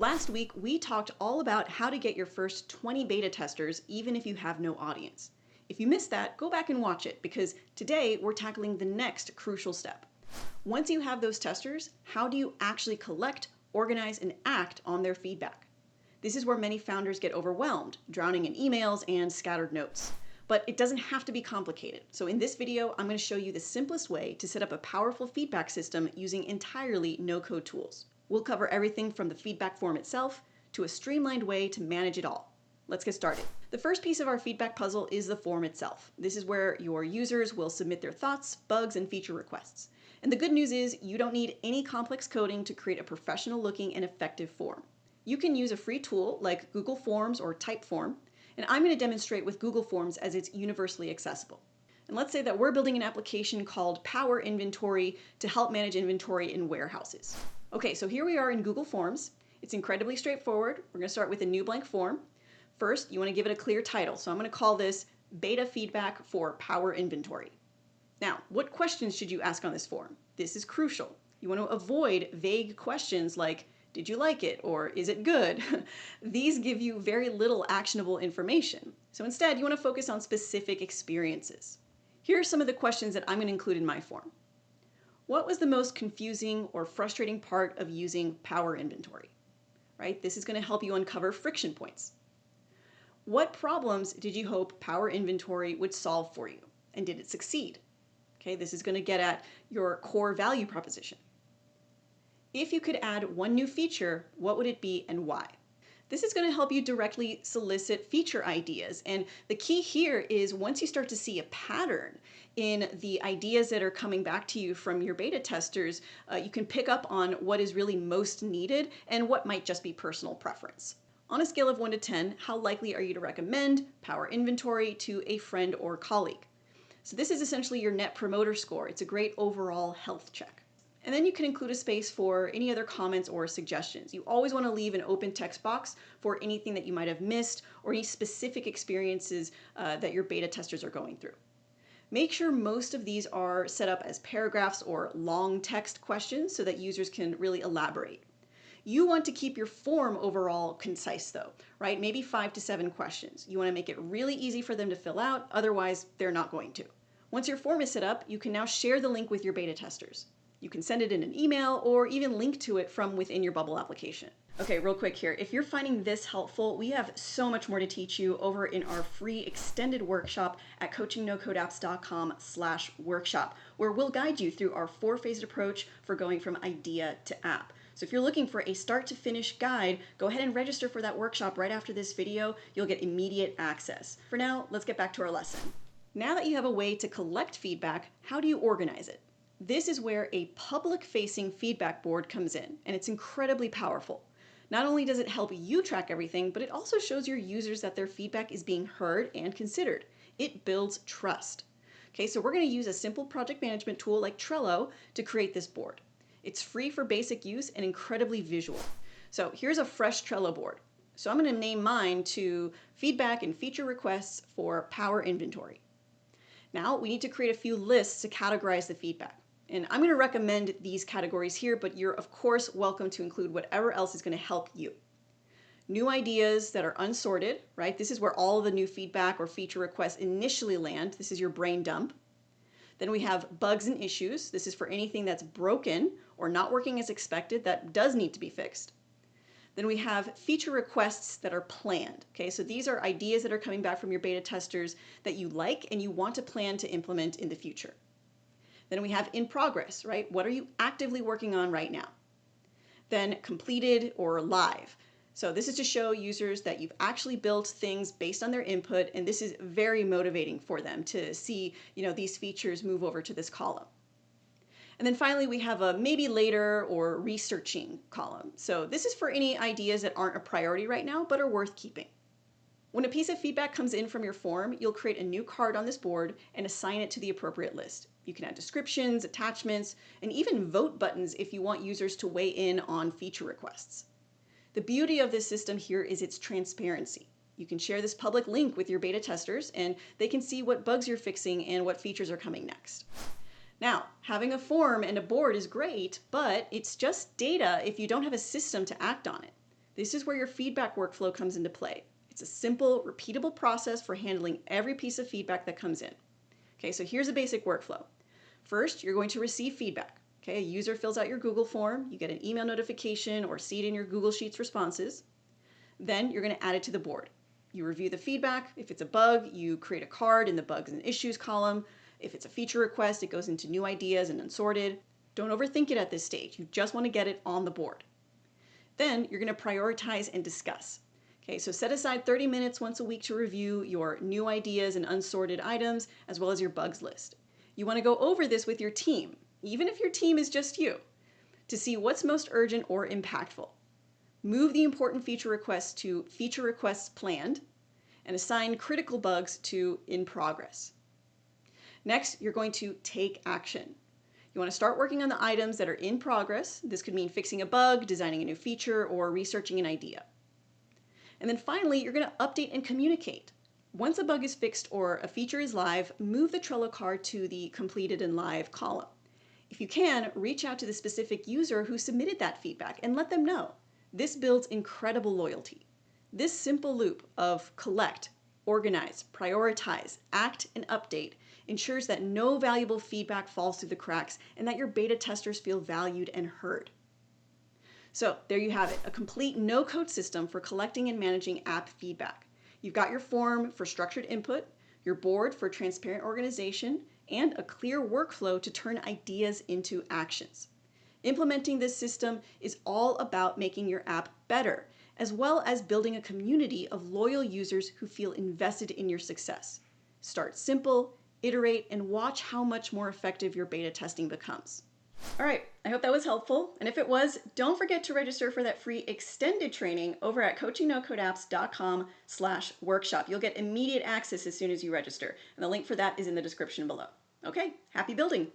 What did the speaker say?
Last week, we talked all about how to get your first 20 beta testers even if you have no audience. If you missed that, go back and watch it because today we're tackling the next crucial step. Once you have those testers, how do you actually collect, organize, and act on their feedback? This is where many founders get overwhelmed, drowning in emails and scattered notes. But it doesn't have to be complicated. So in this video, I'm going to show you the simplest way to set up a powerful feedback system using entirely no-code tools. We'll cover everything from the feedback form itself to a streamlined way to manage it all. Let's get started. The first piece of our feedback puzzle is the form itself. This is where your users will submit their thoughts, bugs, and feature requests. And the good news is you don't need any complex coding to create a professional looking and effective form. You can use a free tool like Google Forms or Typeform, and I'm going to demonstrate with Google Forms as it's universally accessible. And let's say that we're building an application called Power Inventory to help manage inventory in warehouses. Okay, so here we are in Google Forms. It's incredibly straightforward. We're going to start with a new blank form. First, you want to give it a clear title. So I'm going to call this Beta Feedback for Power Inventory. Now, what questions should you ask on this form? This is crucial. You want to avoid vague questions like, did you like it? Or is it good? These give you very little actionable information. So instead, you want to focus on specific experiences. Here are some of the questions that I'm going to include in my form. What was the most confusing or frustrating part of using Power Inventory? Right? This is going to help you uncover friction points. What problems did you hope Power Inventory would solve for you? And did it succeed? Okay, this is going to get at your core value proposition. If you could add one new feature, what would it be and why? This is going to help you directly solicit feature ideas. And the key here is once you start to see a pattern in the ideas that are coming back to you from your beta testers, you can pick up on what is really most needed and what might just be personal preference. On a scale of 1 to 10, how likely are you to recommend Power Inventory to a friend or colleague? So this is essentially your net promoter score. It's a great overall health check. And then you can include a space for any other comments or suggestions. You always want to leave an open text box for anything that you might have missed or any specific experiences that your beta testers are going through. Make sure most of these are set up as paragraphs or long text questions so that users can really elaborate. You want to keep your form overall concise though, right? Maybe 5 to 7 questions. You want to make it really easy for them to fill out, otherwise they're not going to. Once your form is set up, you can now share the link with your beta testers. You can send it in an email or even link to it from within your Bubble application. Okay, real quick here. If you're finding this helpful, we have so much more to teach you over in our free extended workshop at coachingnocodeapps.com/workshop, where we'll guide you through our 4-phased approach for going from idea to app. So if you're looking for a start to finish guide, go ahead and register for that workshop right after this video. You'll get immediate access. For now, let's get back to our lesson. Now that you have a way to collect feedback, how do you organize it? This is where a public-facing feedback board comes in, and it's incredibly powerful. Not only does it help you track everything, but it also shows your users that their feedback is being heard and considered. It builds trust. Okay, so we're going to use a simple project management tool like Trello to create this board. It's free for basic use and incredibly visual. So here's a fresh Trello board. So I'm going to name mine to feedback and feature requests for Power Inventory. Now we need to create a few lists to categorize the feedback. And I'm going to recommend these categories here, but you're of course welcome to include whatever else is going to help you. New ideas that are unsorted, right? This is where all of the new feedback or feature requests initially land. This is your brain dump. Then we have bugs and issues. This is for anything that's broken or not working as expected that does need to be fixed. Then we have feature requests that are planned. Okay, so these are ideas that are coming back from your beta testers that you like and you want to plan to implement in the future. Then we have in progress, right? What are you actively working on right now? Then completed or live. So this is to show users that you've actually built things based on their input, and this is very motivating for them to see, these features move over to this column. And then finally, we have a maybe later or researching column. So this is for any ideas that aren't a priority right now, but are worth keeping. When a piece of feedback comes in from your form, you'll create a new card on this board and assign it to the appropriate list. You can add descriptions, attachments, and even vote buttons if you want users to weigh in on feature requests. The beauty of this system here is its transparency. You can share this public link with your beta testers and they can see what bugs you're fixing and what features are coming next. Now, having a form and a board is great, but it's just data if you don't have a system to act on it. This is where your feedback workflow comes into play. It's a simple, repeatable process for handling every piece of feedback that comes in. Okay, so here's a basic workflow. First, you're going to receive feedback. Okay, a user fills out your Google form, you get an email notification or see it in your Google Sheets responses. Then you're going to add it to the board. You review the feedback. If it's a bug, you create a card in the bugs and issues column. If it's a feature request, it goes into new ideas and unsorted. Don't overthink it at this stage. You just want to get it on the board. Then you're going to prioritize and discuss. Okay, so set aside 30 minutes once a week to review your new ideas and unsorted items, as well as your bugs list. You want to go over this with your team, even if your team is just you, to see what's most urgent or impactful. Move the important feature requests to feature requests planned, and assign critical bugs to in progress. Next, you're going to take action. You want to start working on the items that are in progress. This could mean fixing a bug, designing a new feature, or researching an idea. And then finally, you're going to update and communicate. Once a bug is fixed or a feature is live, move the Trello card to the completed and live column. If you can, reach out to the specific user who submitted that feedback and let them know. This builds incredible loyalty. This simple loop of collect, organize, prioritize, act, and update ensures that no valuable feedback falls through the cracks and that your beta testers feel valued and heard. So there you have it, a complete no-code system for collecting and managing app feedback. You've got your form for structured input, your board for transparent organization, and a clear workflow to turn ideas into actions. Implementing this system is all about making your app better, as well as building a community of loyal users who feel invested in your success. Start simple, iterate, and watch how much more effective your beta testing becomes. All right, I hope that was helpful. And if it was, don't forget to register for that free extended training over at coachingnocodeapps.com/workshop. You'll get immediate access as soon as you register. And the link for that is in the description below. Okay, happy building.